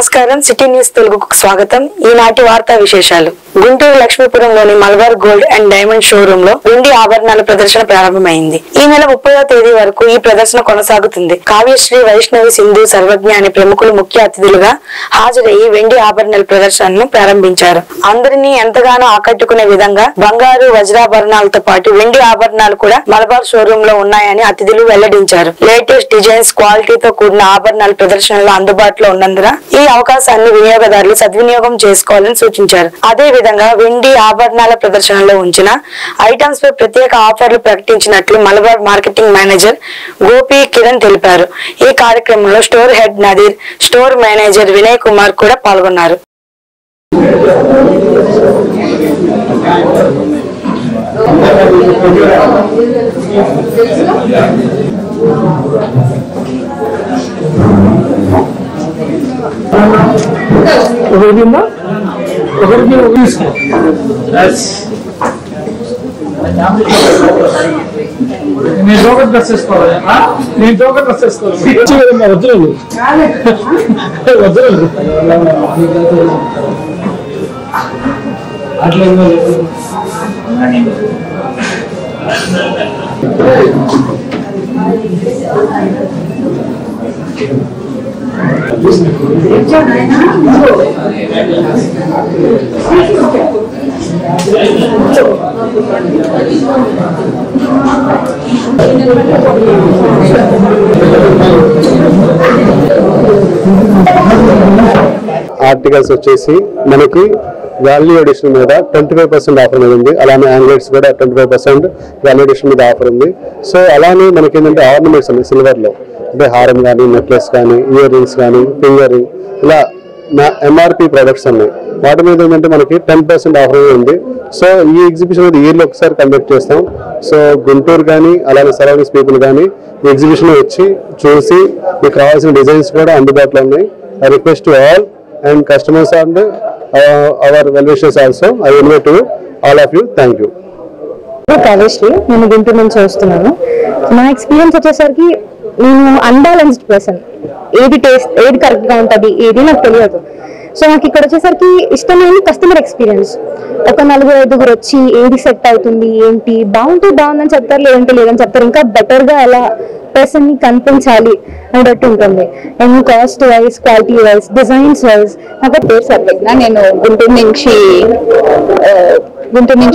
నమస్కారం city news తెలుగుకు స్వాగతం. ఈనాటి వార్తా విశేషాలు. గుంటూరు లక్ష్మీపురంలోని Malabar gold and diamond showroom లో వెండి ఆభరణాల ప్రదర్శన ప్రారంభమైంది. ఈ నెల 30వ తేదీ వరకు ఈ ప్రదర్శన కొనసాగుతుంది. కావ్యశ్రీ, వైష్ణవి, సింధు, సర్వజ్ఞ అనే ప్రముఖులు ముఖ్య అతిథులుగా హాజరయ్యి వెండి ఆభరణాల ప్రదర్శనను ప్రారంభించారు. అందరినీ ఎంతగానో ఆకట్టుకునే విధంగా బంగారు, వజ్రాభరణాలతో పాటు వెండి ఆభరణాలు కూడా మలబార్ షోరూమ్ లో ఉన్నాయని అతిథులు వెల్లడించారు. లేటెస్ట్ డిజైన్స్, క్వాలిటీతో కూడిన ఆభరణాల ప్రదర్శనలో అందుబాటులో ఉన్నందున ఈ అవకాశాన్ని వినియోగదారులు సద్వినియోగం చేసుకోవాలని సూచించారు. అదే విధంగా వెండి ఆభరణాల ప్రదర్శనలో ఉంచిన ఐటమ్స్ పై ప్రత్యేక ఆఫర్లు ప్రకటించినట్లు మలబార్ మార్కెటింగ్ మేనేజర్ గోపి కిరణ్ తెలిపారు. ఈ కార్యక్రమంలో store head Nadeer, store manager Vinay Kumar కూడా పాల్గొన్నారు. నేను టోకెన్ డ్రెస్ వేసుకోవాలి. నేను టోకెన్ డ్రెస్ వేసుకోవాలి. వద్దు అట్లా ఆర్టికల్స్ వచ్చేసి మనకి వాల్యూ ఎడిషన్ మీద 25% ఆఫర్ ఉంది. అలానే ఆంగ్లెట్స్ కూడా 25% వాల్యూ ఎడిషన్ మీద ఆఫర్ ఉంది. సో అలానే మనకి ఏంటంటే ఆర్నమెంట్స్ ఉన్నాయి సిల్వర్లో, అంటే హారం కానీ, నెక్లెస్ కానీ, ఇయర్ రింగ్స్ కానీ, ఫింగర్ రింగ్, ఇలా ఎంఆర్పి ప్రొడక్ట్స్ ఉన్నాయి. వాటి మీద ఏంటంటే మనకి 10% ఆఫర్ ఉంది. సో ఈ ఎగ్జిబిషన్ అనేది ఇయర్లో ఒకసారి కండక్ట్ చేస్తాం. సో గుంటూరు కానీ అలానే సరౌండింగ్స్ పీపుల్ కానీ ఈ ఎగ్జిబిషన్ వచ్చి చూసి మీకు కావాల్సిన డిజైన్స్ కూడా అందుబాటులో ఉన్నాయి. I request to all and customers and our well-wishers also. I invite you, all of you. Thank you. Kavyasri, నేను గుంటూరు నుంచి వస్తున్నాను. నా ఎక్స్పీరియన్స్ వచ్చేసరికి నేను అన్బ్యాలెన్స్డ్ పర్సన్. ఏది టేస్ట్, ఏది కరెక్ట్గా ఉంటుంది, ఏది నాకు తెలియదు. సో నాకు ఇక్కడ వచ్చేసరికి ఇష్టమైన కస్టమర్ ఎక్స్పీరియన్స్. ఒక 4-5 వచ్చి ఏది సెట్ అవుతుంది, ఏంటి బాగుందని చెప్తారు, లేదంటే లేదని చెప్తారు. ఇంకా బెటర్గా ఎలా పర్సన్ ని కనిపించాలి అనేటట్టు ఉంటుంది. And cost wise, quality wise, designs wise. నాకు పేరు సర్వజ్ఞ, నేను గుంటూరు నుంచి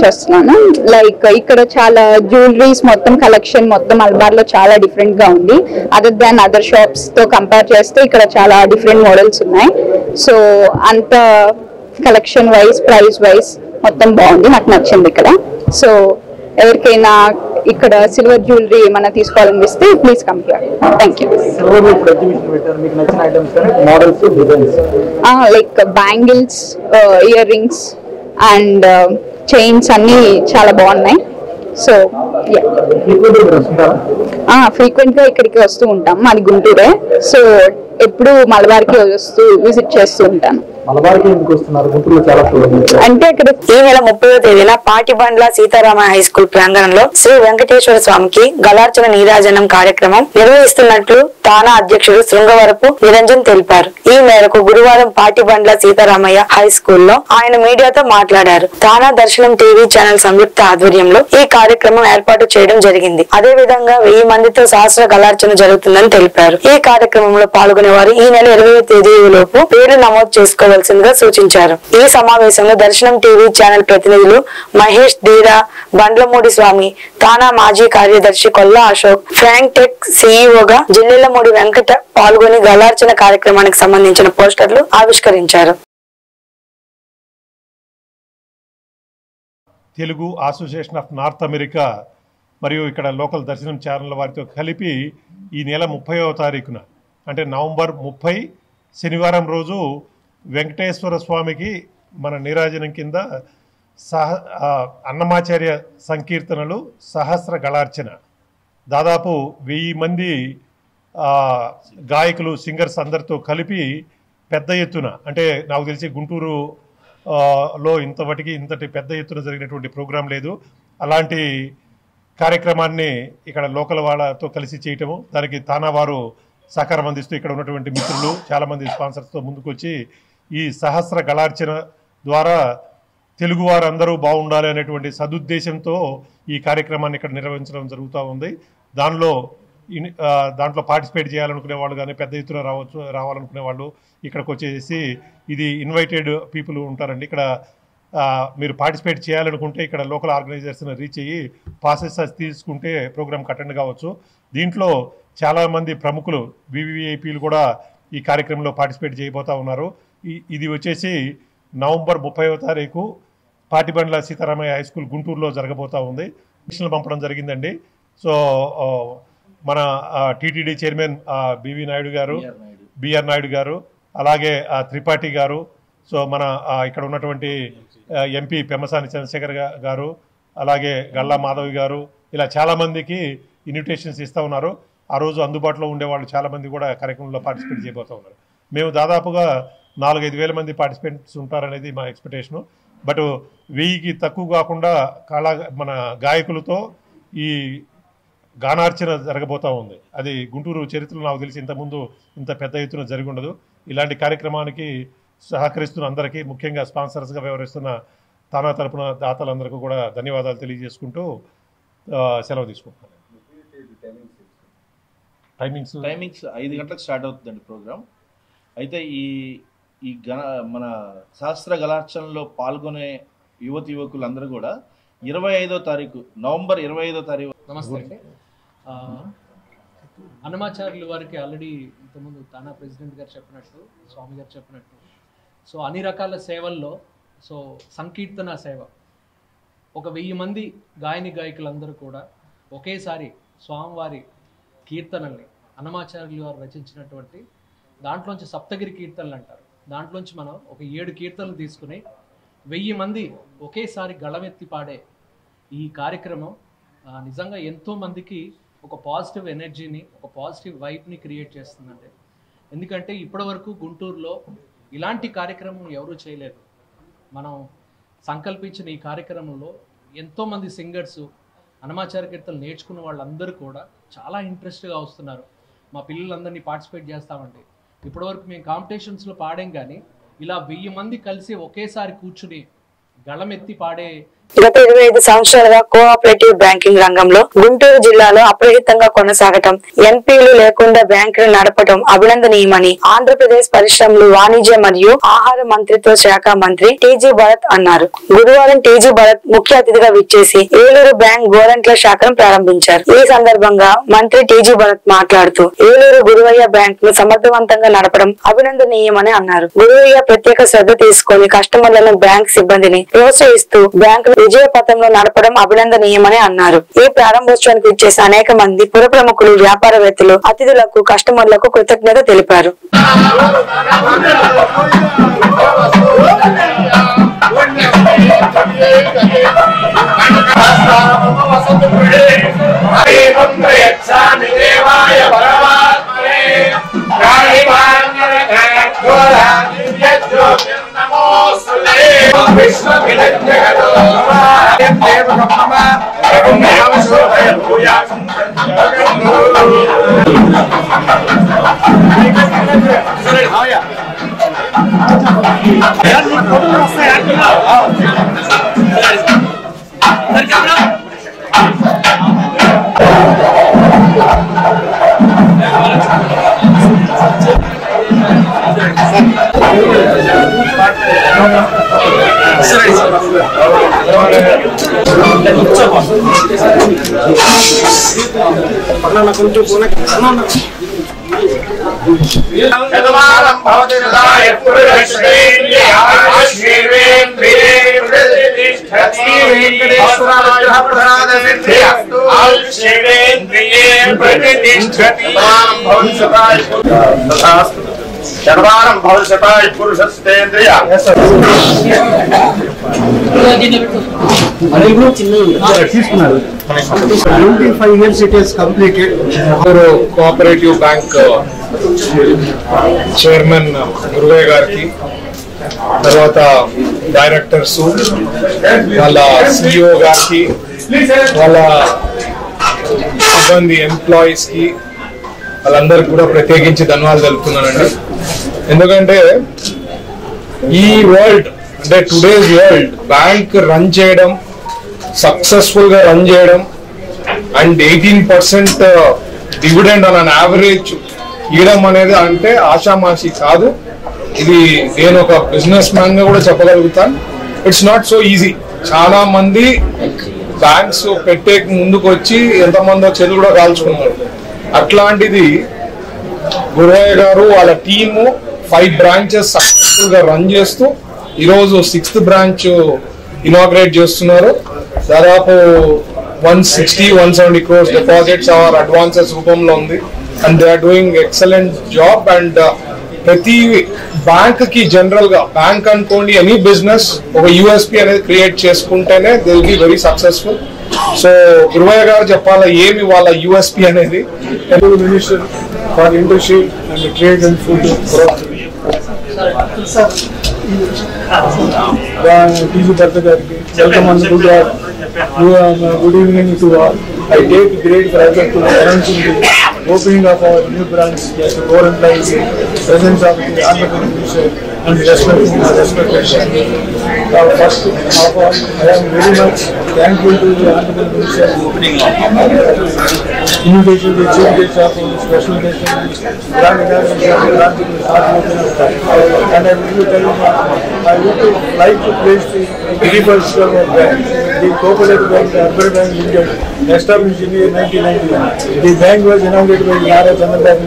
వస్తున్నాను. లైక్ ఇక్కడ చాలా జ్యువెలరీస్ మొత్తం కలెక్షన్ మొత్తం మలబార్ లో చాలా డిఫరెంట్ గా ఉంది. అదర్ దాన్ అదర్ షాప్స్ తో కంపేర్ చేస్తే ఇక్కడ చాలా డిఫరెంట్ మోడల్స్ ఉన్నాయి. సో అంత కలెక్షన్ వైజ్, ప్రైస్ వైజ్ మొత్తం బాగుంది, నాకు నచ్చింది ఇక్కడ. సో ఎవరికైనా ఇక్కడ సిల్వర్ జ్యువెలరీ ఏమైనా తీసుకోవాలనిపిస్తే please come here. Thank you. Like bangles, earrings and chains అన్ని చాలా బాగున్నాయి. సో ఫ్రీక్వెంట్ గా ఇక్కడికి వస్తూ ఉంటాం, మాది గుంటూరే. సో ఎప్పుడు మలబార్కి వస్తూ విజిట్ చేస్తూ ఉంటాను. అంటే ఇక్కడ ఈ నెల 30వ తేదీన పాటిబండ్ల సీతారామ హై స్కూల్ ప్రాంగణంలో శ్రీ వెంకటేశ్వర స్వామికి గలార్చన నీరాజనం కార్యక్రమం నిర్వహిస్తున్నట్లు తానా అధ్యక్షుడు శృంగవరపు నిరంజన్ తెలిపారు. ఈ మేరకు గురువారం పాటిబండ్ల సీతారామయ్య హై స్కూల్లో ఆయన మీడియాతో మాట్లాడారు. తానా దర్శనం టీవీ ఛానల్ సంయుక్త ఆధ్వర్యంలో ఈ కార్యక్రమం ఏర్పాటు చేయడం జరిగింది. అదే విధంగా 1000 మందితో సహస్ర గలార్చన జరుగుతుందని తెలిపారు. ఈ కార్యక్రమంలో పాల్గొనే వారు ఈ నెల 20వ తేదీలోపు పేర్లు నమోదు చేసుకోవాల్సిందిగా సూచించారు. ఈ సమావేశంలో దర్శనం టీవీ ఛానల్ ప్రతినిధులు మహేష్ ధీరా, బండ్లమూడి స్వామి, తానా మాజీ కార్యదర్శి కొల్లా అశోక్, ఫ్రాంక్ టెక్ సిఇఓగా జిల్లెలమూడి వెంకట పాల్గొని గలార్చన కార్యక్రమానికి సంబంధించిన పోస్టర్లు ఆవిష్కరించారు. Telugu association of north America మరియు ఇక్కడ లోకల్ దర్శనం ఛానల్ వారితో కలిపి ఈ నెల 30వ తారీఖున అంటే నవంబర్ 30 శనివారం రోజు వెంకటేశ్వర స్వామికి మన నీరాజనం కింద అన్నమాచార్య సంకీర్తనలు, సహస్ర గళార్చన, దాదాపు 1000 మంది గాయకులు, సింగర్స్ అందరితో కలిపి పెద్ద ఎత్తున, అంటే నాకు తెలిసి గుంటూరు లో ఇంతటి పెద్ద ఎత్తున జరిగినటువంటి ప్రోగ్రాం లేదు. అలాంటి కార్యక్రమాన్ని ఇక్కడ లోకల్ వాళ్ళతో కలిసి చేయటము, దానికి తానా వారు సహకారం అందిస్తూ ఇక్కడ ఉన్నటువంటి మిత్రులు చాలామంది స్పాన్సర్స్తో ముందుకు వచ్చి ఈ సహస్ర గళార్చన ద్వారా తెలుగువారందరూ బాగుండాలి అనేటువంటి సదుద్దేశంతో ఈ కార్యక్రమాన్ని ఇక్కడ నిర్వహించడం జరుగుతూ ఉంది. దాంట్లో పార్టిసిపేట్ చేయాలనుకునే వాళ్ళు కానీ పెద్ద ఎత్తున రావాలనుకునే వాళ్ళు ఇక్కడికి వచ్చేసి ఇది ఇన్వైటెడ్ పీపుల్ ఉంటారండి. ఇక్కడ మీరు పార్టిసిపేట్ చేయాలనుకుంటే ఇక్కడ లోకల్ ఆర్గనైజర్స్ని రీచ్ అయ్యి పాసెస్ తీసుకుంటే ప్రోగ్రామ్కి అటెండ్ కావచ్చు. దీంట్లో చాలామంది ప్రముఖులు వివిఐపీలు కూడా ఈ కార్యక్రమంలో పార్టిసిపేట్ చేయబోతూ ఉన్నారు. ఇది వచ్చేసి నవంబర్ 30వ తారీఖు పాటిబండ్ల సీతారామయ్య హై స్కూల్ గుంటూరులో జరగబోతూ ఉంది. మిషన్లు పంపడం జరిగిందండి. సో మన టీటీడీ చైర్మన్ బిఆర్ నాయుడు గారు అలాగే త్రిపాఠి గారు, సో మన ఇక్కడ ఉన్నటువంటి ఎంపీ పెమ్మసాని చంద్రశేఖర్ గారు, అలాగే గల్లా మాధవి గారు, ఇలా చాలామందికి ఇన్విటేషన్స్ ఇస్తూ ఉన్నారు. ఆ రోజు అందుబాటులో ఉండేవాళ్ళు చాలామంది కూడా కార్యక్రమంలో పార్టిసిపేట్ చేయబోతూ ఉన్నారు. మేము దాదాపుగా 4-5 వేల మంది పార్టిసిపెంట్స్ ఉంటారనేది మా ఎక్స్పెక్టేషను. బట్ 1000కి తక్కువ కాకుండా మన గాయకులతో ఈ గానార్చన జరగబోతూ ఉంది. అది గుంటూరు చరిత్రలో నాకు తెలిసి ఇంతకుముందు ఇంత పెద్ద ఎత్తున జరిగి ఉండదు. ఇలాంటి కార్యక్రమానికి సహకరిస్తున్న అందరికీ, ముఖ్యంగా స్పాన్సర్స్గా వ్యవహరిస్తున్న తానా తరపున దాతలందరికీ కూడా ధన్యవాదాలు తెలియజేసుకుంటూ సెలవు తీసుకుంటున్నాను. టైమింగ్స్ 5 గంటలకు స్టార్ట్ అవుతుందండి ప్రోగ్రామ్. అయితే ఈ మన సహస్ర గలార్చనలో పాల్గొనే యువకులందరూ కూడా 25వ తారీఖు నవంబర్ 25వ తారీఖు. నమస్తే అండి. అన్నమాచార్యుల వారికి ఆల్రెడీ ఇంతకుముందు తానా ప్రెసిడెంట్ గారు చెప్పినట్టు, స్వామి గారు చెప్పినట్టు, సో అన్ని రకాల సేవల్లో సో సంకీర్తన సేవ, ఒక 1000 మంది గాయకులందరూ కూడా ఒకేసారి స్వామివారి కీర్తనల్ని అన్నమాచార్యులు వారు రచించినటువంటి దాంట్లోంచి సప్తగిరి కీర్తనలు అంటారు. దాంట్లోంచి మనం ఒక 7 కీర్తనలు తీసుకుని 1000 మంది ఒకేసారి గళమెత్తి పాడే ఈ కార్యక్రమం నిజంగా ఎంతో మందికి ఒక పాజిటివ్ ఎనర్జీని, ఒక పాజిటివ్ వైబ్ని క్రియేట్ చేస్తుందండి. ఎందుకంటే ఇప్పటివరకు గుంటూరులో ఇలాంటి కార్యక్రమం ఎవరూ చేయలేదు. మనం సంకల్పించిన ఈ కార్యక్రమంలో ఎంతోమంది సింగర్సు అన్నమాచార్య కీర్తనలు నేర్చుకున్న వాళ్ళందరూ కూడా చాలా ఇంట్రెస్ట్గా వస్తున్నారు. మా పిల్లలందరినీ పార్టిసిపేట్ చేస్తామండి. ఇప్పటివరకు మేము కాంపిటీషన్స్లో పాడాం, కానీ ఇలా 1000 మంది కలిసి ఒకేసారి కూర్చుని గళమెత్తి పాడే గత 25 సంవత్సరాలుగా కోఆపరేటివ్ బ్యాంకింగ్ రంగంలో గుంటూరు జిల్లాలో అప్రహితంగా కొనసాగటం, ఎన్పీలు లేకుండా బ్యాంకులు నడపడం అభినందనీయమని ఆంధ్రప్రదేశ్ పరిశ్రమలు, వాణిజ్య మరియు ఆహార మంత్రిత్వ శాఖ మంత్రి టీజీ భరత్ అన్నారు. గురువారం టీజీ భరత్ ముఖ్య అతిథిగా విచ్చేసి ఏలూరు బ్యాంక్ గోరంట్ల శాఖను ప్రారంభించారు. ఈ సందర్భంగా మంత్రి టీజీ భరత్ మాట్లాడుతూ ఏలూరు గురువయ్య బ్యాంక్ ను సమర్థవంతంగా నడపడం అభినందనీయమని అన్నారు. గురువయ్య ప్రత్యేక శ్రద్ధ తీసుకొని కస్టమర్లను, బ్యాంక్ సిబ్బందిని ప్రోత్సహిస్తూ బ్యాంకు విజయ పథంలో నడపడం అభినందనీయమని అన్నారు. ఈ ప్రారంభోత్సవానికి ఇచ్చేసి అనేక మంది పుర ప్రముఖులు, వ్యాపారవేత్తలు అతిథులకు, కస్టమర్లకు కృతజ్ఞత తెలిపారు. శర్వాణం భవిష్యతాయ పురుషస్తేంద్రియ 25 years it is completed. Cooperative bank chairman Guruvaiah గారికి, తర్వాత డైరెక్టర్స్, వాళ్ళ సిఇఓ గారికి, వాళ్ళ సిబ్బంది ఎంప్లాయీస్ కి, వాళ్ళందరికీ కూడా ప్రత్యేకించి ధన్యవాదాలు తెలుపుతున్నానండి. ఎందుకంటే ఈ వరల్డ్ అంటే టుడేస్ వరల్డ్ బ్యాంక్ రన్ చేయడం, సక్సెస్ఫుల్ గా రన్ చేయడం అండ్ 18% డివిడెండ్ ఆన్ యావరేజ్ ఇవ్వడం అనేది అంటే ఆషామాషి కాదు. ఇది నేను ఒక బిజినెస్ మ్యాన్ గా కూడా చెప్పగలుగుతాను. It's not so easy. చాలా మంది బ్యాంక్స్ పెట్టే ముందుకు వచ్చి ఎంతమందో చెరువు కూడా కాల్చుకున్నారు. అట్లాంటిది గురవయ్య గారు వాళ్ళ టీము 5 బ్రాంచెస్ సక్సెస్ఫుల్ గా రన్ చేస్తూ ఈరోజు 6th బ్రాంచ్ ఇనాగ్రేట్ చేస్తున్నారు. దాదాపు 160-170 crores డిపాజిట్స్ ఆర్ అడ్వాన్సెస్ రూపంలో ఉంది. And they are doing excellent job. And ప్రతి బ్యాంక్ కి జనరల్ గా బ్యాంక్ అనుకోండి ఎనీ బిజినెస్ ఒక యూఎస్పీ అనేది క్రియేట్ చేసుకుంటేనే they will be very successful. So Guruvayya garu చెప్పాలా ఏమి వాళ్ళ యూఎస్పీ అనేది. Minister for industry and trade and food TG Bharath గారికి welcome on good evening to all. I take great pleasure to announce the opening of our new branch at the Gorantai presence of the Honorable Minister and respected. First of all, I am very much thankful to the Honorable Minister invitation to the chief guest of the special guest and I would like to place the very first bank, the Cooperative Bank, the Urban Bank Limited, established in the year 1991. The bank was inaugurated by Nara Chandrababu,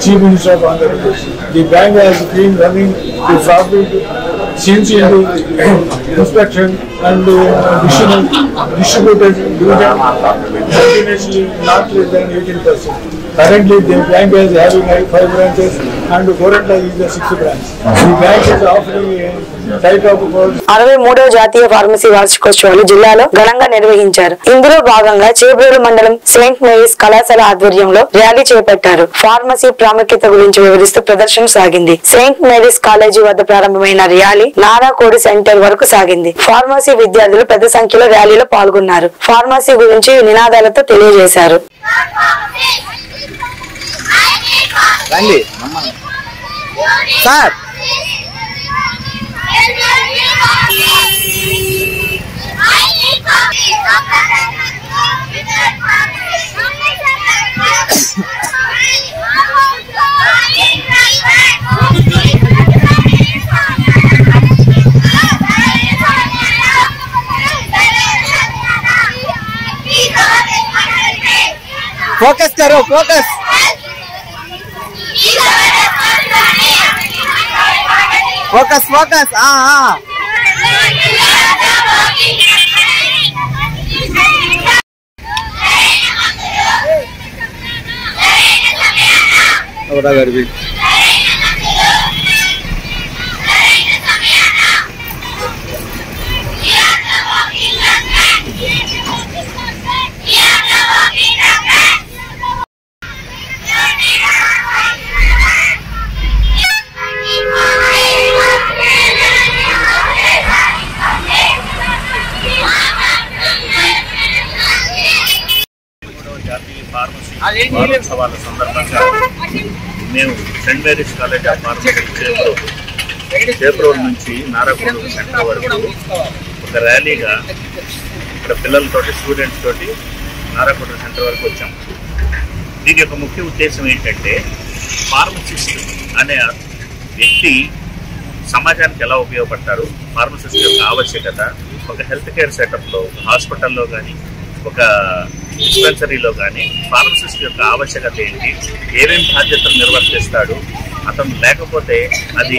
Chief Minister of Andhra Pradesh. The bank has been running to profit since in the inspection and distributed dividend continuously not less than 18%. Currently, the bank is having 5 branches and Gorantai is the 6th branch. The bank is offering a type of 63వ జాతీయ pharmacy వార్షికోత్సవాలు జిల్లాలో ఘనంగా నిర్వహించారు. ఇందులో భాగంగా చేబ్రోలు మండలం Saint Mary's కళాశాల ఆధ్వర్యంలో rally చేపట్టారు. ఫార్మసీ ప్రాముఖ్యత గురించి వివరిస్తూ ప్రదర్శన సాగింది. సెయింట్ మేరీస్ కాలేజీ వద్ద ప్రారంభమైన ర్యాలీ నారాకోడి సెంటర్ వరకు సాగింది. ఫార్మసీ విద్యార్థులు పెద్ద సంఖ్యలో ర్యాలీలో పాల్గొన్నారు. ఫార్మసీ గురించి నినాదాలతో తెలియజేశారు. సార్ फोकस करो फोकस फोकस फोकस हाँ भी వారోత్సవాల సందర్భంగా మేము Saint Mary's college of pharmacy Chebrolu నుంచి నారాకోడి సెంటర్ వరకు ఒక ర్యాలీగా ఇక్కడ పిల్లలతోటి స్టూడెంట్స్ తోటి నారాకోడి సెంటర్ వరకు వచ్చాము. దీని యొక్క ముఖ్య ఉద్దేశం ఏంటంటే ఫార్మసిస్ట్ అనే వ్యక్తి సమాజానికి ఎలా ఉపయోగపడతారు, ఫార్మసిస్ట్ యొక్క ఆవశ్యకత, ఒక హెల్త్ కేర్ సెటప్లో హాస్పిటల్లో కానీ ఒక డిస్పెన్సరీలో కానీ ఫార్మసిస్ట్ యొక్క ఆవశ్యకత ఏంటి, ఏమేమి బాధ్యతలు నిర్వర్తిస్తాడు, అతను లేకపోతే అది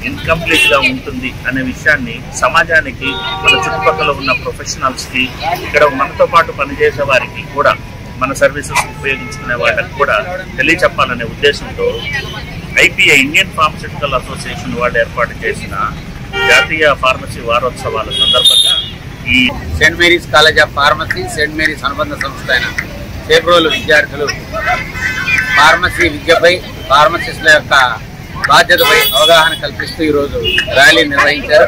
ఇన్కంప్లీట్గా ఉంటుంది అనే విషయాన్ని సమాజానికి, మన చుట్టుపక్కల ఉన్న ప్రొఫెషనల్స్కి, ఇక్కడ మనతో పాటు పనిచేసే వారికి కూడా, మన సర్వీసెస్ ఉపయోగించుకునే వాళ్ళకి కూడా తెలియచెప్పాలనే ఉద్దేశంతో ఐపీఐ ఇండియన్ ఫార్మస్యూటికల్ అసోసియేషన్ వాళ్ళు ఏర్పాటు చేసిన జాతీయ ఫార్మసీ వారోత్సవాల సందర్భంగా ఈ Saint Mary's college of pharmacy, Saint Mary's అనుబంధ సంస్థ అయిన చేబ్రోలు విద్యార్థులు ఫార్మసీ విద్యపై, ఫార్మసిస్టుల యొక్క బాధ్యతపై అవగాహన కల్పిస్తూ ఈరోజు ర్యాలీ నిర్వహించారు.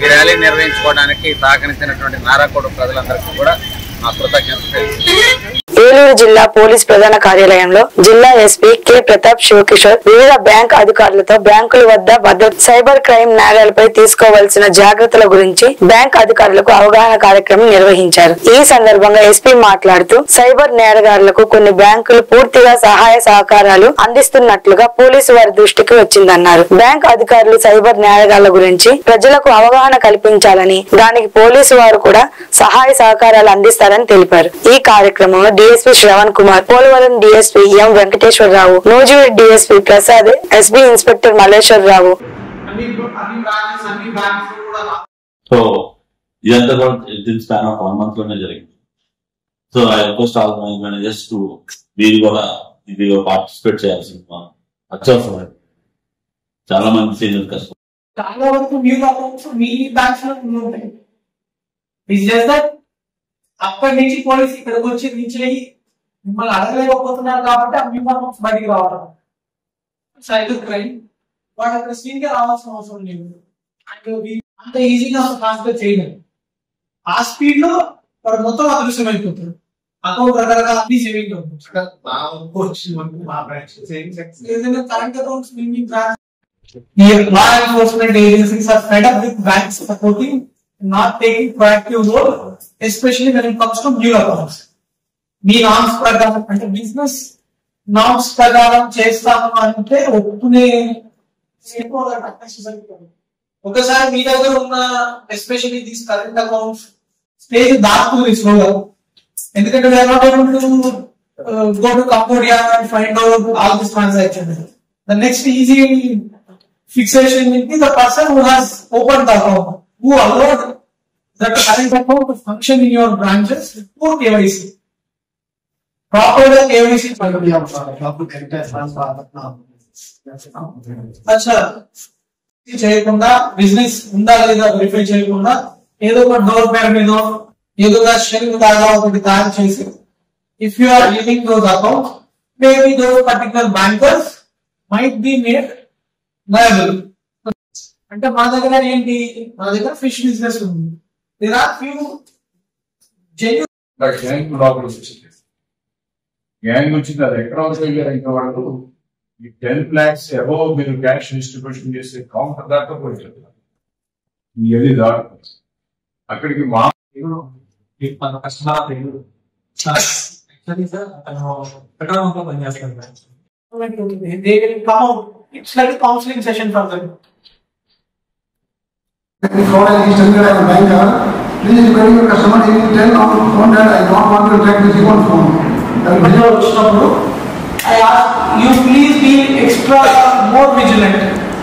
ఈ ర్యాలీ నిర్వహించుకోవడానికి సహకరించినటువంటి నారాకోడు ప్రజలందరికీ కూడా మా కృతజ్ఞతలు. ఏలూరు జిల్లా పోలీస్ ప్రధాన కార్యాలయంలో జిల్లా ఎస్పీ కె ప్రతాప్ శివకిషోర్ వివిధ బ్యాంక్ అధికారులతో బ్యాంకుల వద్ద భద్రత, సైబర్ క్రైమ్ నేరాలపై తీసుకోవాల్సిన జాగ్రత్తల గురించి బ్యాంక్ అధికారులకు అవగాహన కార్యక్రమం నిర్వహించారు. ఈ సందర్భంగా ఎస్పీ మాట్లాడుతూ సైబర్ నేరగాళ్లకు కొన్ని బ్యాంకులు పూర్తిగా సహాయ సహకారాలు అందిస్తున్నట్లుగా పోలీసు వారి దృష్టికి వచ్చిందన్నారు. బ్యాంక్ అధికారులు సైబర్ నేరగాళ్ల గురించి ప్రజలకు అవగాహన కల్పించాలని, దానికి పోలీసు వారు కూడా సహాయ సహకారాలు అందిస్తారని తెలిపారు. ఈ కార్యక్రమంలో DSP Shravan Kumar, Polavaram DSP M Venkateswararao, Nuzvid DSP Prasad, SB inspector Malleswararao. So ఇదంతా కూడా వితిన్ స్పాన్ ఆఫ్ 1 month లోనే జరిగింది. So I request all my managers to మీరు కూడా ఇది పార్టిసిపేట్ చేయాల్సింది అత్యవసరం. చాలా మంది సీనియర్ కస్టమర్ చాలా వరకు న్యూ అకౌంట్స్ మీ బ్యాంక్స్ లో ఉంటాయి. అక్కడి నుంచి పోలీసు ఇక్కడికి వచ్చి రీచ్ అయ్యి మిమ్మల్ని అడగలేకపోతున్నారు కాబట్టి ఆ న్యూ అకౌంట్స్ బయటికి రావడం సైబర్ క్రైమ్ వాడు అక్కడ స్క్రీన్ కి రావాల్సిన అవసరం లేదు. అంత ఈజీగా ట్రాన్స్ఫర్ చేయలేదు. ఆ స్పీడ్ లో వాడు మొత్తం అదృశ్యం అయిపోతాడు. అకౌంట్ రకరకాల అన్ని saving accounts current accounts law enforcement agencies are fed up with banks supporting not taking proactive role, especially when it comes to new accounts. Me norms ప్రకారం అంటే బిజినెస్ నామ్స్ ప్రకారం చేస్తాము అంటే ఒప్పుకునే ఒకసారి మీ దగ్గర ఉన్న especially these current accounts stage దాటుతుంది స్లోగా. ఎందుకంటే we are not able to go to Cambodia and find out all these transactions. The next easy fixation will be the person who has opened the account, who allowed that current account to function in your branches for KYC. Proper KYC. అచ్చా చేయకుండా business ఉందా లేదా verify చేయకుండా ఏదో ఒక door పేరు మీద ఏదో ఒక షెల్ లాగా ఒకటి తయారు చేసి if you are living those accounts maybe those particular bankers might be made liable. అంటే మా దగ్గర ఏంటి, మా దగ్గర ఫిష్ బిజినెస్ ఉంది. There are few genuine gang లోపల వచ్చింది. గ్యాంగ్ వచ్చింది, అది ఎక్కడ వెళ్ళారు ఇంకా వాళ్ళు ఈ 10 lakhs అబోవ్ మీరు క్యాష్ డిస్ట్రిబ్యూషన్ చేసే కౌంటర్ దాకా పోయింది. ఇది దాటు అక్కడికి మా they will come out. It's like a counseling session for them. Please require your customer in 10 on phone that I don't want to track this on phone. I ask you please be extra more vigilant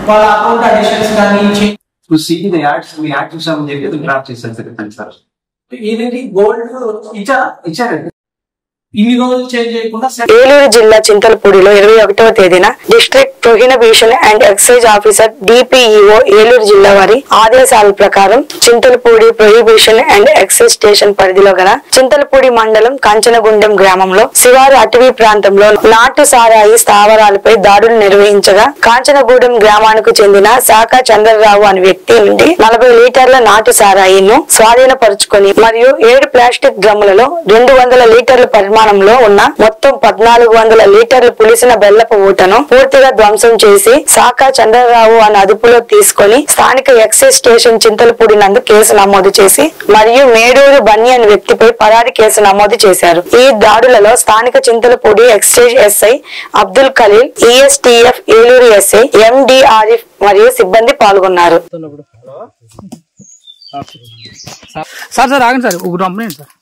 while account additions can change. To see the ads, we had to some the draft is sir. ఏదండి gold ఇచ్చారు ఇన్ని రోజులు change చేయకుండా. ఏలూరు జిల్లా చింతలపూడిలో 21వ తేదీన district prohibition and excise officer DPEO Eluru జిల్లా వారి ఆదేశాల ప్రకారం Chintalapudi prohibition and excise station పరిధిలో గల చింతలపూడి మండలం కంచనగుండం గ్రామంలో శివారు అటవీ ప్రాంతంలో నాటు సారాయి స్థావరాలపై దాడులు నిర్వహించగా కాంచనగూడెం గ్రామానికి చెందిన శాఖ చంద్రరావు అనే వ్యక్తి నుండి 40 లీటర్ల నాటు సారాయిను స్వాధీనపరుచుకొని మరియు 7 ప్లాస్టిక్ డ్రమ్ములలో 200 లీటర్ల పరిమాణంలో ఉన్న మొత్తం 1400 లీటర్లు పులిసిన బెల్లపు ఊటను పూర్తిగా ధ్వంసం చేసి శాఖ చంద్రరావు అని అదుపులో తీసుకొని స్థానిక ఎక్సైజ్ స్టేషన్ చింతలపూడి నందు కేసు నమోదు చేసి మరియు మేడూరు బన్నీ అనే వ్యక్తిపై పరారీ కేసు నమోదు చేశారు. ఈ దాడులలో స్థానిక Chintalapudi excise SI Abdul Khaleel, ESTF Eluru SI MD Arif మరియు సిబ్బంది పాల్గొన్నారు. సార్ ఆగండి సార్, ఒక రమ్మనండి సార్.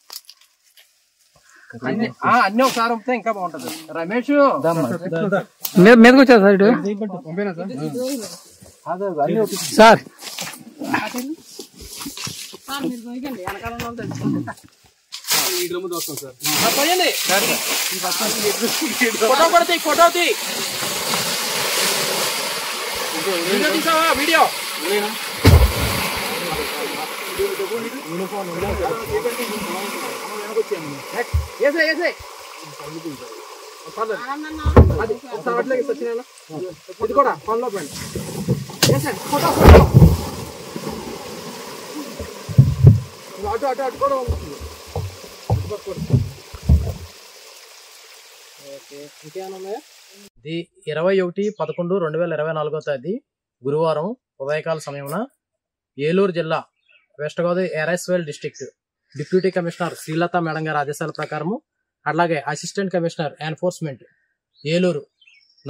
అన్ని ఒకసారి అమ్మితే ఇంకా బాగుంటది. రమేష్ మీదకి వచ్చారు సార్, ఇటు సార్. వీడియో ఇది కూడా ఫోన్లో పెండి. ఫోటో అటు అటు అటు కూడా ఉంటుంది. ది 21/11/2024 గురువారం ఉదయకాల సమయమున ఏలూరు జిల్లా వెస్ట్ గోదావరి ఎర్ఎస్వెల్ district deputy commissioner Srilatha madam గారి ఆదేశాల ప్రకారము అట్లాగే assistant commissioner enforcement Eluru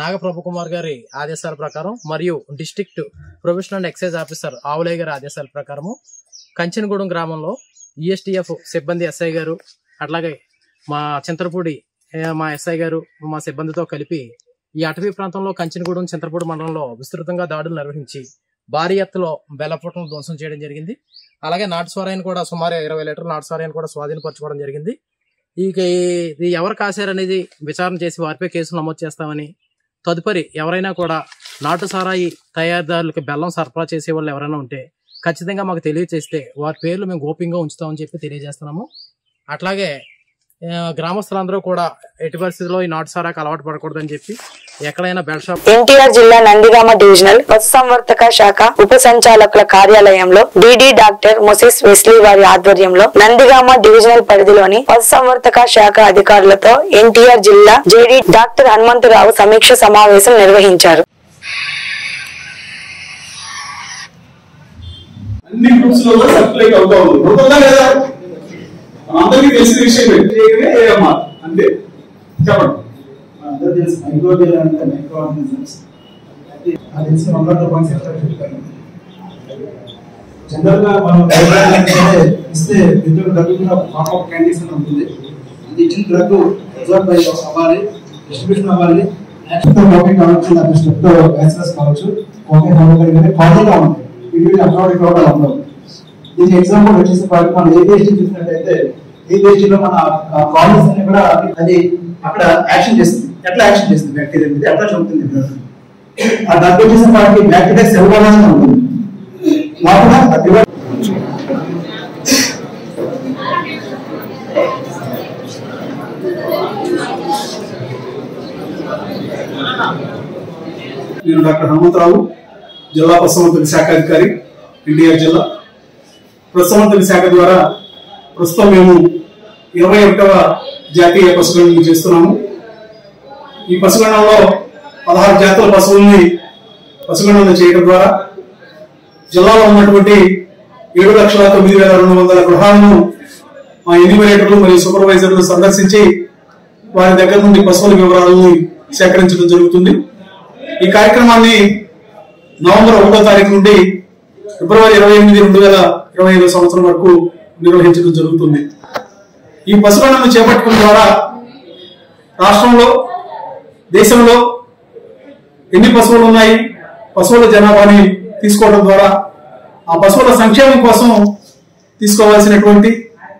Nagaprabhu Kumar గారి ఆదేశాల ప్రకారం మరియు district provisional and excise officer Avulayya గారి ఆదేశాల ప్రకారము కంచెనగూడెం గ్రామంలో ఈఎస్టీఎఫ్ సిబ్బంది ఎస్ఐ గారు అట్లాగే మా చింతలపూడి మా ఎస్ఐ గారు మా సిబ్బందితో కలిపి ఈ అటవీ ప్రాంతంలో కంచెనగూడెం చింతలపూడి మండలంలో విస్తృతంగా దాడులు నిర్వహించి భారీ ఎత్తులో బెల్లపూటను ధ్వంసం చేయడం జరిగింది. అలాగే నాటుసారాయిని కూడా సుమారు 20 లీటర్ల నాటుసారాయిని కూడా స్వాధీనపరచుకోవడం జరిగింది. ఇది ఎవరు కాశారనేది విచారణ చేసి వారిపై కేసులు నమోదు చేస్తామని, తదుపరి ఎవరైనా కూడా నాటు సారాయి తయారీదారులకు బెల్లం సరఫరా చేసే వాళ్ళు ఎవరైనా ఉంటే ఖచ్చితంగా మాకు తెలియజేస్తే వారి పేర్లు మేము గోప్యంగా ఉంచుతామని చెప్పి తెలియజేస్తున్నాము. అట్లాగే గ్రామస్తులందరూ కూడా ఎట్టి పరిస్థితుల్లో ఈ నాటు సారాకు అలవాటు పడకూడదని చెప్పి ఎక్కడైనా బెల్ షాప్. ఎన్టీఆర్ జిల్లా నందిగామ డివిజనల్ పశుసంవర్ధక శాఖ ఉప సంచాలకుల కార్యాలయంలో డిడి డాక్టర్ మొసెస్ వెస్లీ వారి ఆధ్వర్యంలో నందిగామ డివిజనల్ పరిధిలోని పశుసంవర్ధక శాఖ అధికారులతో ఎన్టీఆర్ జిల్లా జేడీ డాక్టర్ హనుమంతరావు సమీక్ష సమావేశం నిర్వహించారు. అన్ని గ్రూప్స్ లో సర్క్యులేట్ అవుతా ఉంది. ఉంటుందా లేదా? అందరికీ తెలిసిన విషయం అంతే. చెప్పండి. జనరల్ గా మనం ఇస్తే డ్రగ్ పాపప్ క్యాండీస్ అని ఉంటుంది. అది ఇచ్చిన డ్రగ్ అబ్జర్వ్ అవ్వాలి, డిస్ట్రిబ్యూషన్ అవ్వాలి. కావచ్చు, స్టెప్ బ్యాచిలర్స్ కావచ్చు, కాజీగా ఉంటాయి. ఇది అప్లోడ్ కూడా ఉండవు. దీనికి ఎగ్జాంపుల్ వచ్చేసి మనం ఏపీఎస్టీ చూసినట్టయితే ఏపీఎస్టీలో మన కాలేజ్ అని కూడా అది అక్కడ యాక్షన్ చేస్తుంది. ఎట్లా యాక్షన్ చేస్తుంది బ్యాక్టీరియా మీద, ఎట్లా చంపుతుంది డ్రగ్. ఆ డ్రగ్ వచ్చేసిన వాటికి బ్యాక్టీరియా సెల్వాలని ఉంటుంది. నేను డాక్టర్ హనుమంతరావు, జిల్లా పశుసంవర్ధక శాఖ అధికారి, ఎన్టీఆర్ జిల్లా. పశుసంవర్ధక శాఖ ద్వారా ప్రస్తుతం మేము 21వ జాతీయ పశుగణన చేస్తున్నాము. ఈ పశుగణనలో 16 జాతుల పశువుల్ని పశుగణన చేయడం ద్వారా జిల్లాలో ఉన్నటువంటి 7,09,200 గృహాలను మా ఎన్యూమరేటర్లు మరియు సూపర్వైజర్లు సందర్శించి వారి దగ్గర నుండి పశువుల వివరాలను సేకరించడం జరుగుతుంది. ఈ కార్యక్రమాన్ని నవంబర్ 1వ తారీఖు నుండి ఫిబ్రవరి 28, 2025 సంవత్సరం వరకు నిర్వహించడం జరుగుతుంది. ఈ పశుగణనను చేపట్టడం ద్వారా రాష్ట్రంలో, దేశంలో ఎన్ని పశువులు ఉన్నాయి, పశువుల జనాభాని తీసుకోవడం ద్వారా ఆ పశువుల సంక్షేమం కోసం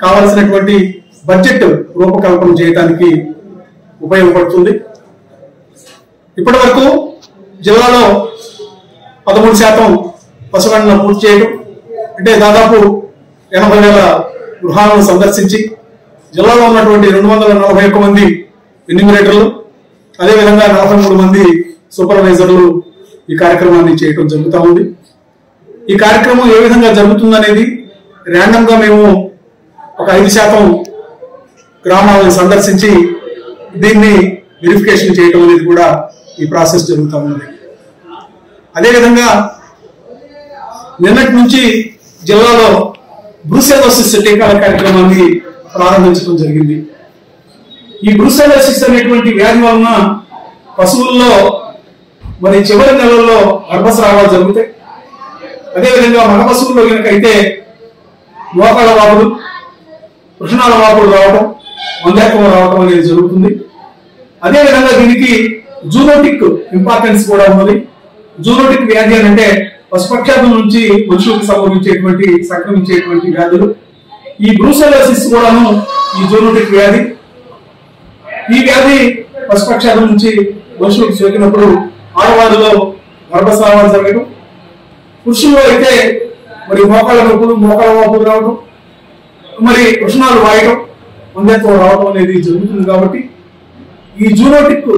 కావాల్సినటువంటి బడ్జెట్ రూపకల్పన చేయడానికి ఉపయోగపడుతుంది. ఇప్పటి వరకు జిల్లాలో 13% పశుగణన పూర్తి చేయడం, అంటే దాదాపు 80,000 గృహాలను సందర్శించి జిల్లాలో ఉన్నటువంటి 241 మంది ఎన్యూమరేటర్లు, అదేవిధంగా 43 మంది సూపర్వైజర్లు ఈ కార్యక్రమాన్ని చేయడం జరుగుతూ ఉంది. ఈ కార్యక్రమం ఏ విధంగా జరుగుతుందనేది ర్యాండమ్ గా మేము ఒక 5% గ్రామాలను సందర్శించి దీన్ని వెరిఫికేషన్ చేయడం అనేది కూడా ఈ ప్రాసెస్ జరుగుతూ ఉంది. అదేవిధంగా నిన్నటి నుంచి జిల్లాలో బ్రూసెలోసిస్ టీకాల కార్యక్రమాన్ని ప్రారంభించడం జరిగింది. ఈ బ్రూసెలోసిస్ అనేటువంటి వ్యాధి వలన పశువుల్లో మరి చివరి నెలల్లో గర్భస్రావాలు జరుగుతాయి. అదేవిధంగా మగ పశువుల్లో కనుకైతే మోకాళ్ళ వాపులు, వృషణాల వాపులు రావడం, వందేత్వం రావడం అనేది జరుగుతుంది. అదేవిధంగా దీనికి జూనోటిక్ ఇంపార్టెన్స్ కూడా ఉన్నది. జూనోటిక్ వ్యాధి అని అంటే పశుపక్షాదుల నుంచి మనుషులకు సంక్రమించేటువంటి వ్యాధులు. ఈ బ్రూసెలోసిస్ కూడాను ఈ జూనోటిక్ వ్యాధి. ఈ వ్యాధి పశుపక్షాదుల నుంచి మనుషులకు సోకినప్పుడు ఆడవారిలో గర్భస్రావాలు జరగడం, పురుషుల్లో అయితే మరి మోకాళ్ళ నొప్పులు, మోకాళ్ళ వాపులు రావడం, మరి వృషణాలు వాయడం, వందేత్వం రావడం అనేది జరుగుతుంది. కాబట్టి ఈ జూనోటిక్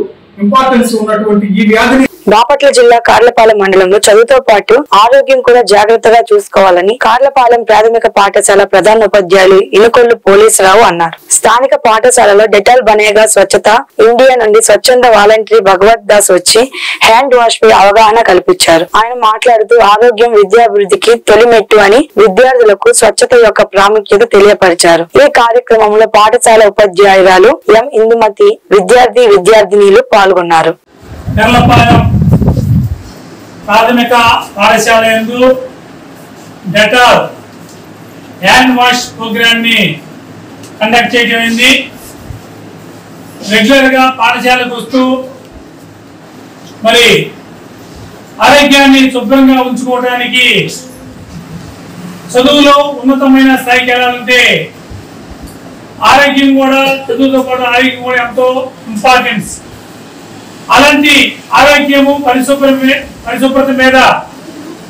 ఇంపార్టెన్స్ ఉన్నటువంటి ఈ వ్యాధిని బాపట్ల జిల్లా కార్లపాలెం మండలంలో చదువుతో పాటు ఆరోగ్యం కూడా జాగ్రత్తగా చూసుకోవాలని కార్లపాలెం ప్రాథమిక పాఠశాల ప్రధానోపాధ్యాయులు ఇనుకొల్లు పోలీసురావు అన్నారు. స్థానిక పాఠశాలలో డెటాల్ బనేగా స్వచ్ఛత ఇండియా నుండి స్వచ్ఛంద వాలంటరీ భగవత్ దాస్ వచ్చి హ్యాండ్ వాష్ పై అవగాహన కల్పించారు. ఆయన మాట్లాడుతూ ఆరోగ్యం విద్యాభివృద్ధికి తొలిమెట్టు అని విద్యార్థులకు స్వచ్ఛత యొక్క ప్రాముఖ్యత తెలియపరిచారు. ఈ కార్యక్రమంలో పాఠశాల ఉపాధ్యాయురాలు ఎం ఇందుమతి, విద్యార్థినీలు పాల్గొన్నారు. ప్రాథమిక పాఠశాల యందు డెటాల్ హ్యాండ్ వాష్ ప్రోగ్రామ్ ని కండక్ట్ చేయడం అయింది. రెగ్యులర్ గా పాఠశాలకు వస్తూ మరి ఆరోగ్యాన్ని శుభ్రంగా ఉంచుకోవడానికి చదువులో ఉన్నతమైన స్థాయికి వెళ్ళాలంటే ఆరోగ్యం కూడా చదువుతో పాటు ఆరోగ్యం కూడా ఎంతో ఇంపార్టెన్స్. అలాంటి ఆరోగ్యము పరిశుభ్రత మీద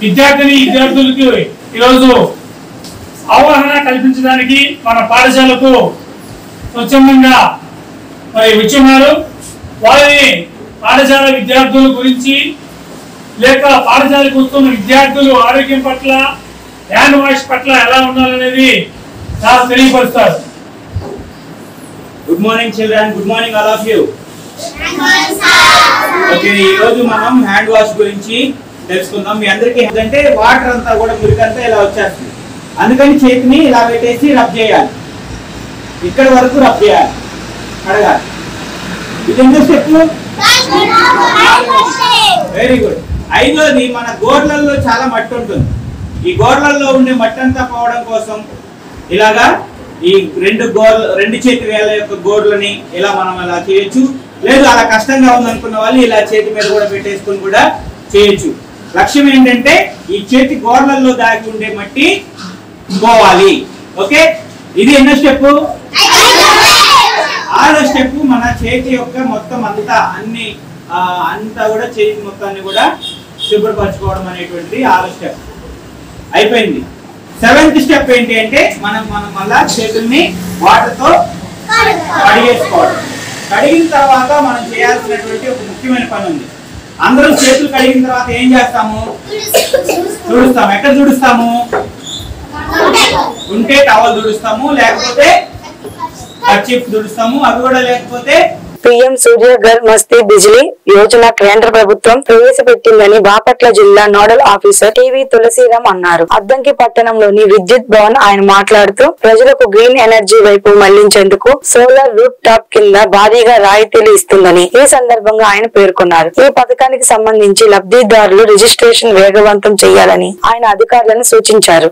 విద్యార్థులకు ఈరోజు అవగాహన కల్పించడానికి మన పాఠశాలకు స్వచ్ఛందంగా మరి వచ్చున్నారు. వారిని పాఠశాల విద్యార్థుల గురించి లేక పాఠశాలకు వస్తున్న విద్యార్థులు ఆరోగ్యం పట్ల హ్యాండ్ వాష్ పట్ల ఎలా ఉండాలనేది నాకు తెలియపరుస్తారు. Good morning children, good morning all of you. Okay, ఈ రోజు మనం హ్యాండ్ వాష్ గురించి తెలుసుకుందాం. మీ అందరికీ ఏంటంటే వాటర్ అంతా కూడా మురికంతా ఇలా వచ్చేస్తుంది, అందుకని చేతిని ఇలా పెట్టేసి రబ్ చేయాలి. ఇక్కడ వరకు రబ్ చేయాలి, అడగాలి. ఇది ఎందుకు స్టెప్? Very good. ఐదోది, మన గోర్లల్లో చాలా మట్టి ఉంటుంది. ఈ గోర్లల్లో ఉండే మట్టి అంతా పోవడం కోసం ఇలాగా ఈ రెండు చేతి వేళ్ళ యొక్క గోర్లని ఇలా మనం అలా చేయొచ్చు. లేదు అలా కష్టంగా ఉందనుకున్న వాళ్ళు ఇలా చేతి మీద కూడా పెట్టేసుకుని కూడా చేయొచ్చు. లక్ష్యం ఏంటంటే ఈ చేతి గోర్లల్లో దాగి ఉండే మట్టి పోవాలి. ఓకే, ఇది ఎన్నో స్టెప్? 6వ స్టెప్. మన చేతి యొక్క మొత్తం అంతా కూడా చేతి మొత్తాన్ని కూడా శుభ్రపరచుకోవడం అనేటువంటిది 6వ స్టెప్ అయిపోయింది. 7th స్టెప్ ఏంటి అంటే మనం మళ్ళా చేతుల్ని వాటర్ తో కడిగేసుకోవడం. కడిగిన తర్వాత మనం చేయాల్సినటువంటి ఒక ముఖ్యమైన పని ఉంది. అందరూ చేతులు కడిగిన తర్వాత ఏం చేస్తాము? తుడుస్తాము. ఎక్కడ తుడుస్తాము? ఉంటే టవల్ తుడుస్తాము, లేకపోతే కర్చీఫ్ తుడుస్తాము. అవి కూడా లేకపోతే పీఎం సూర్య ఘర్ మస్తీ బిజిలీ యోజన కేంద్ర ప్రభుత్వం ప్రవేశపెట్టిందని బాపట్ల జిల్లా నోడల్ ఆఫీసర్ టీవీ తులసిరామ్ అన్నారు. అద్దంకి పట్టణంలోని విద్యుత్ భవన్ ఆయన మాట్లాడుతూ ప్రజలకు గ్రీన్ ఎనర్జీ వైపు మళ్లించేందుకు సోలార్ రూఫ్ టాప్ కింద భారీగా రాయితీలు ఇస్తుందని ఈ సందర్భంగా ఆయన పేర్కొన్నారు. ఈ పథకానికి సంబంధించి లబ్ధిదారులు రిజిస్ట్రేషన్ వేగవంతం చేయాలని ఆయన అధికారులను సూచించారు.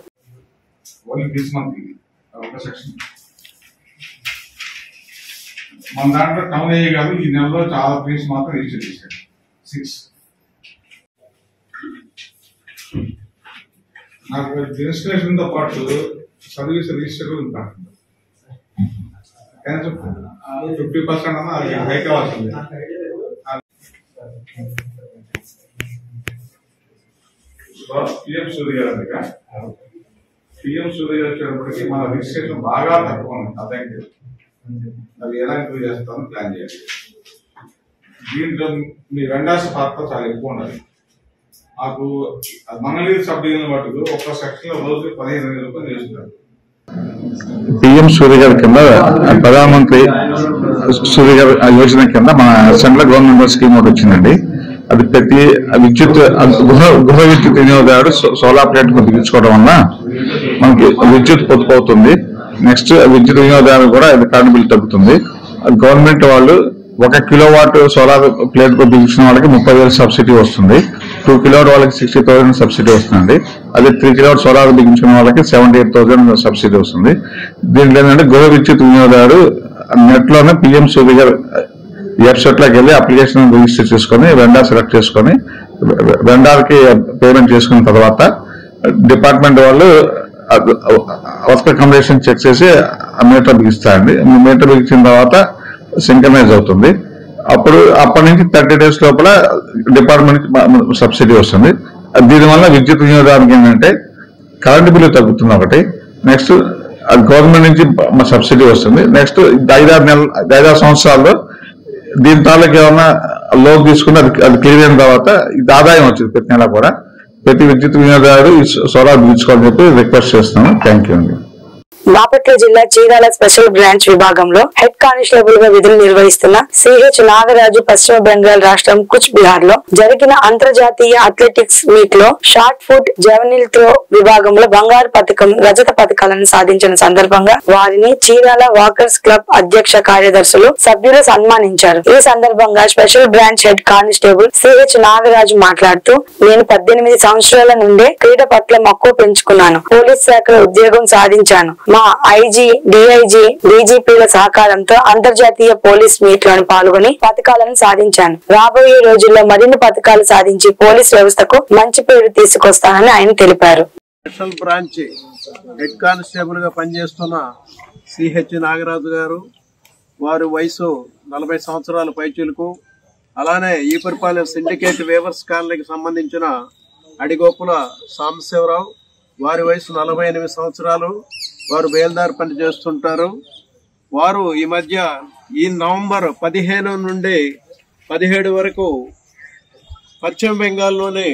మన దాంట్లో టౌన్ ఏరియా కాదు, ఈ నెలలో చాలా ప్లేస్ మాత్రం రిజిస్టర్ చేశారు. 6 నాకు రిజిస్ట్రేషన్ తో పాటు సర్వీస్ రిజిస్టర్ ఉంటాను. 50% అన్నా అది హైక్ అవ్వాల్సింది. పిఎం సూర్య గారు అందుక పిఎం సూర్య గారు వచ్చేటప్పటికి మన రిజిస్ట్రేషన్ బాగా తక్కువ ఉంది. అదంటే అవి ఎలా ఇంప్రూవ్ చేస్తామని ప్లాన్ చేయాలి. దీంట్లో మీ వెండర్స్ పాత్ర చాలా ఎక్కువ ఉన్నది. మాకు మంగళగిరి సబ్ డివిజన్ మటుకు ఒక్క సెక్షన్ లో రోజు 15,000 రూపాయలు చేస్తున్నారు. పిఎం సూర్య గారి కింద ప్రధానమంత్రి సూర్య గారి యోజన కింద మన సెంట్రల్ గవర్నమెంట్ స్కీమ్ ఒకటి వచ్చిందండి. అది ప్రతి విద్యుత్ గృహ విద్యుత్ వినియోగదారుడు సోలార్ ప్లేట్ బిగించుకోవడం వల్ల మనకి విద్యుత్ పొదుపు అవుతుంది. నెక్స్ట్ విద్యుత్ వినియోగదారులు కూడా కరెంట్ బిల్ తగ్గుతుంది. గవర్నమెంట్ వాళ్ళు 1 కిలోవాట్ సోలార్ ప్లేట్ బిగించిన వాళ్ళకి 30,000 సబ్సిడీ వస్తుంది. 2 కిలోవాట్ వాళ్ళకి 60,000 సబ్సిడీ వస్తుంది. అదే 3 కిలోవాట్ సోలార్ బిగించిన వాళ్ళకి 78,000 సబ్సిడీ వస్తుంది. దీంట్లో ఏంటంటే గృహ విద్యుత్ వినియోగదారుడు నెట్ లోనే పిఎం సూర్య గారు వెబ్సైట్ లోకి వెళ్ళి అప్లికేషన్ రిజిస్టర్ చేసుకుని వెండర్ సెలెక్ట్ చేసుకుని వెండర్ కి పేమెంట్ చేసుకున్న తర్వాత డిపార్ట్మెంట్ వాళ్ళు వర్క్ అకామిడేషన్ చెక్ చేసి మీటర్ బిగిస్తారండి. మీటర్ బిగించిన తర్వాత సింక్రనైజ్ అవుతుంది. అప్పటి నుంచి 30 days లోపల డిపార్ట్మెంట్ సబ్సిడీ వస్తుంది. దీనివల్ల విద్యుత్ వినియోగదారునికి ఏంటంటే కరెంటు బిల్లు తగ్గుతుంది ఒకటి. నెక్స్ట్ గవర్నమెంట్ నుంచి సబ్సిడీ వస్తుంది. నెక్స్ట్ 5-6 సంవత్సరాల్లో దీని తాలూకు ఏమన్నా లోన్ తీసుకుని అది క్లియర్ అయిన తర్వాత ఇది ఆదాయం వచ్చింది ప్రతి నెల కూడా. ప్రతి విద్యుత్ వినియోగదారుడు ఈ సోలార్ బిగించుకోవాలని చెప్పి రిక్వెస్ట్ చేస్తున్నాను. థ్యాంక్ యూ అండి. బాపట్ల జిల్లా చీరాల స్పెషల్ బ్రాంచ్ విభాగంలో హెడ్ కానిస్టేబుల్ గా విధులు నిర్వహిస్తున్న సిహెచ్ నాగరాజు పశ్చిమ బెంగాల్ రాష్ట్రం కుచ్ బిహార్ లో జరిగిన అంతర్జాతీయ అథ్లెటిక్స్ మీట్ లో షార్ట్ ఫుట్, జెవెలిన్ త్రో విభాగంలో బంగారు పథకం, రజత పథకాలను సాధించిన సందర్భంగా వారిని చీరాల వాకర్స్ క్లబ్ అధ్యక్ష కార్యదర్శులు, సభ్యులు సన్మానించారు. ఈ సందర్భంగా special branch head constable CH Nagaraju మాట్లాడుతూ, నేను 18 సంవత్సరాల నుండే క్రీడ పట్ల మక్కువ పెంచుకున్నాను. పోలీస్ శాఖలో ఉద్యోగం సాధించాను. మా ఐజీ, డిఐజీ, డీజీపీల సహకారంతో అంతర్జాతీయ పోలీస్ మీట్ లోని పాల్గొని పథకాలను సాధించాను. రాబోయే రోజుల్లో మరిన్ని పథకాలు సాధించి పోలీస్ వ్యవస్థకు మంచి పేరు తీసుకొస్తానని ఆయన తెలిపారు. స్పెషల్ బ్రాంచ్ హెడ్ కానిస్టేబుల్ గా పనిచేస్తున్న సిహెచ్ నాగరాజు గారు, వారి వయసు 40 సంవత్సరాల పైచులకు. అలానే ఈపరిపాలెం సిండికేట్ వేవర్స్ కాలనీకి సంబంధించిన అడిగోపుల సాంబశివరావు, వారి వయసు 48 సంవత్సరాలు. వారు బేల్దార్ పని చేస్తుంటారు. వారు ఈ మధ్య ఈ నవంబర్ 15 నుండి 17 వరకు పశ్చిమ బెంగాల్లోని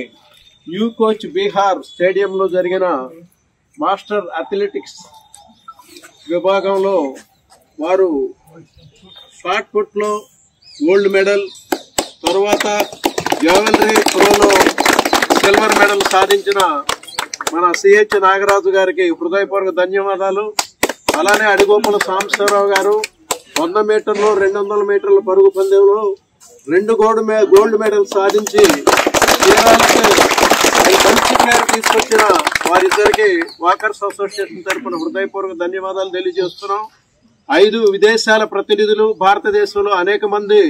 న్యూ కోచ్ బీహార్ స్టేడియంలో జరిగిన మాస్టర్ అథ్లెటిక్స్ విభాగంలో వారు షార్ట్ పుట్ లో గోల్డ్ మెడల్, తర్వాత జావెలరీ త్రోలో సిల్వర్ మెడల్ సాధించిన మన సిహెచ్ నాగరాజు గారికి హృదయపూర్వక ధన్యవాదాలు. అలానే అడిగోపుల సాంబశివరావు గారు 100 మీటర్లు, 200 మీటర్ల పరుగు పందెంలో 2 గోల్డ్ మెడల్ సాధించి చీరాలకి మంచి పేరు తీసుకొచ్చిన వారిద్దరికి వాకర్స్ అసోసియేషన్ తరఫున హృదయపూర్వక ధన్యవాదాలు తెలియజేస్తున్నాం. 5 విదేశాల ప్రతినిధులు, భారతదేశంలో అనేక మంది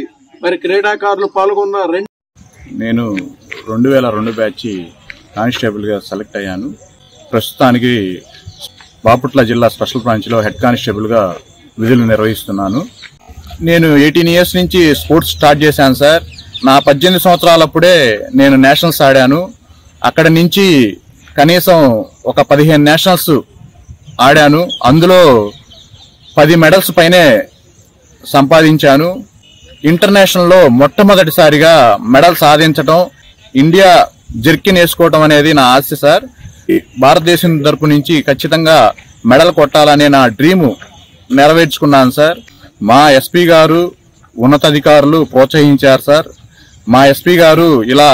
మరి క్రీడాకారులు పాల్గొన్న నేను 2002 బ్యాచ్ కానిస్టేబుల్ గా సెలెక్ట్ అయ్యాను. ప్రస్తుతానికి బాపట్ల జిల్లా స్పెషల్ బ్రాంచ్ లో హెడ్ కానిస్టేబుల్ గా విధులు నిర్వహిస్తున్నాను. నేను 18 ఇయర్స్ నుంచి స్పోర్ట్స్ స్టార్ట్ చేశాను సార్. నా 18 సంవత్సరాలప్పుడే నేను నేషనల్స్ ఆడాను. అక్కడ నుంచి కనీసం ఒక 15 నేషనల్స్ ఆడాను. అందులో 10 మెడల్స్ పైనే సంపాదించాను. ఇంటర్నేషనల్లో మొట్టమొదటిసారిగా మెడల్ సాధించడం, ఇండియా జర్కిన్ వేసుకోవడం అనేది నా ఆశ సార్. భారతదేశం తరపు నుంచి ఖచ్చితంగా మెడల్ కొట్టాలనే నా డ్రీము నెరవేర్చుకున్నాను సార్. మా ఎస్పీ గారు, ఉన్నతాధికారులు ప్రోత్సహించారు సార్. మా ఎస్పీ గారు ఇలా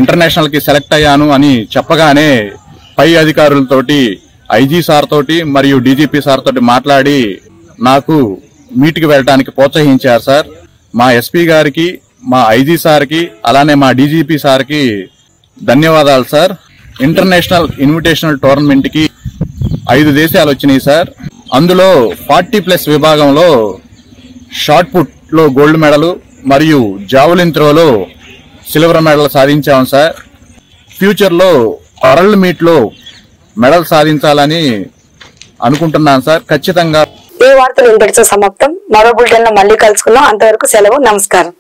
ఇంటర్నేషనల్ కి సెలెక్ట్ అయ్యాను అని చెప్పగానే పై అధికారులతోటి, ఐజీ సార్ తోటి మరియు డీజీపీ సార్ తోటి మాట్లాడి నాకు మీట్కి వెళ్ళడానికి ప్రోత్సహించారు సార్. మా ఎస్పీ గారికి, మా ఐజీ సార్కి, అలానే మా డీజీపీ సార్కి ధన్యవాదాలు సార్. ఇంటర్నేషనల్ ఇన్విటేషనల్ టోర్నమెంట్ కి 5 దేశాలు వచ్చినాయి సార్. అందులో 40+ విభాగంలో షార్ట్ పుట్ లో గోల్డ్ మెడల్ మరియు జావెలిన్ త్రోలో సిల్వర్ మెడల్ సాధించాము సార్. ఫ్యూచర్ లో వరల్డ్ మీట్ లో మెడల్ సాధించాలని అనుకుంటున్నాను సార్. ఖచ్చితంగా. ఈ వార్తలు ఇంతటితో సమాప్తం. మరో బులెటిన్ లో మళ్ళీ కలుసుకుందాం. అంతవరకు సెలవు. నమస్కారం.